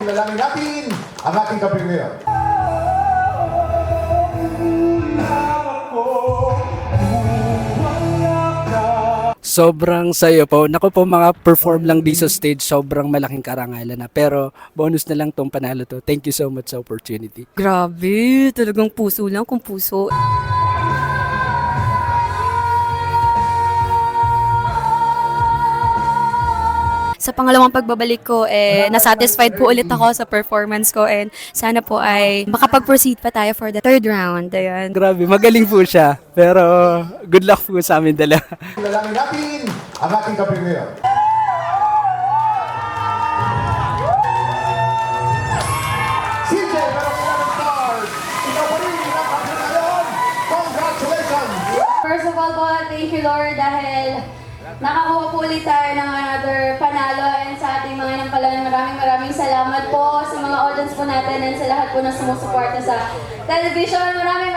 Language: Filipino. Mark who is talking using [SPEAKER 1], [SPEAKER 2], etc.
[SPEAKER 1] Ilalangin natin ang ating ka-premier.
[SPEAKER 2] Sobrang sayo po. Naku po, mga perform lang di sa stage, sobrang malaking karangalan na. Pero bonus na lang tong panalo to. Thank you so much sa opportunity.
[SPEAKER 3] Grabe, talagang puso lang kung puso. Sa pangalawang pagbabalik ko, nasatisfied po ulit ako sa performance ko and sana po ay makapag-proceed pa tayo for the third round. Ayan.
[SPEAKER 2] Grabe, magaling po siya. Pero good luck po sa amin dala.
[SPEAKER 1] Ilalangin natin ang ating ka-premier. CJ, meron ka ng stars. Ikaw pa rin ang ka-premier ngayon. Congratulations!
[SPEAKER 4] First of all po, thank you Lord dahil nakakuha po ulit tayo ng another panalo and sa ating mga nampalan, maraming salamat po sa mga audience po natin and sa lahat po na sumusuporta sa television. Maraming